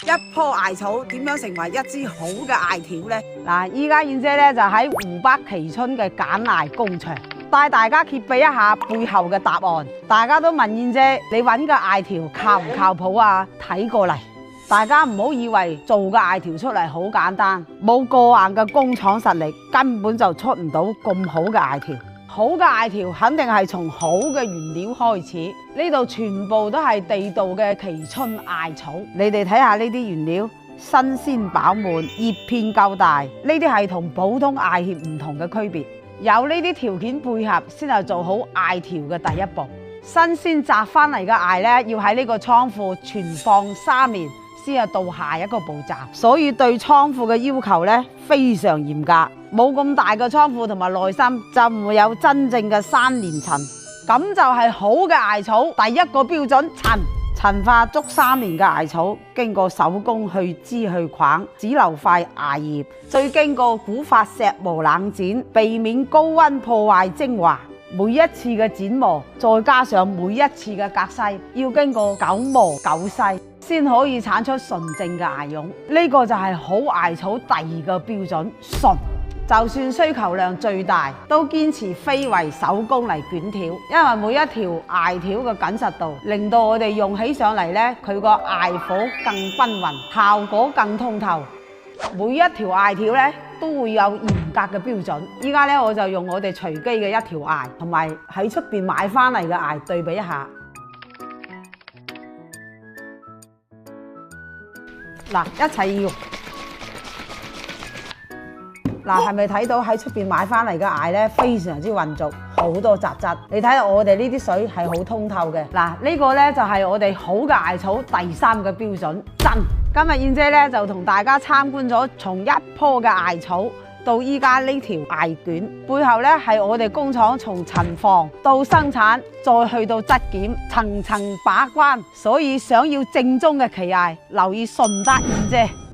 一棵艾草點樣成為一支好嘅艾條呢？嗱，依家燕姐咧就喺湖北蕲春嘅揀艾工場，帶大家揭秘一下背後嘅答案。大家都問燕姐，你揾嘅艾條靠唔靠譜啊？睇過嚟，大家唔好以為做嘅艾條出嚟好簡單，冇過硬嘅工廠實力，根本就出唔到咁好嘅艾條。好嘅艾條肯定係從好嘅原料開始，呢度全部都係地道嘅蕲春艾草。你哋睇下呢啲原料，新鮮飽滿，葉片夠大，呢啲係同普通艾葉唔同嘅區別。有呢啲條件配合，先係做好艾條嘅第一步。新鮮摘翻嚟嘅艾呢，要喺呢個倉庫存放3年，先係到下一個步驟。所以對倉庫嘅要求呢，非常嚴格。冇咁大嘅倉庫同埋耐心，就唔會有真正嘅3年陳。咁就係好嘅艾草第一個標準，陳化足3年嘅艾草，經過手工去枝去梗，只留塊艾葉，再經過古法石磨冷剪，避免高溫破壞精華。每一次嘅剪磨，再加上每一次嘅隔篩，要經過9磨9篩，先可以產出純正嘅艾絨。呢個就係好艾草第2個標準，純。就算需求量最大，都堅持非為手工嚟捲條，因為每一條艾條嘅緊實度，令到我哋用起上嚟呢，佢個艾火更均勻，效果更通透。每一條艾條呢，都會有嚴格嘅標準。依家呢，我就用我哋隨機嘅一條艾，同埋喺出邊買翻嚟嘅艾對比一下。嗱，一齊要。嗱，係咪睇到喺出邊買翻嚟嘅艾咧，非常之混濁，好多雜質。你睇下我哋呢啲水係好通透嘅。嗱，呢個咧就係我哋好嘅艾草第3個標準，真。今日燕姐咧就同大家參觀咗從一棵嘅艾草到依家呢條艾卷，背後咧係我哋工廠從陳放到生產，再去到質檢，層層把關。所以想要正宗嘅奇艾，留意順德燕姐。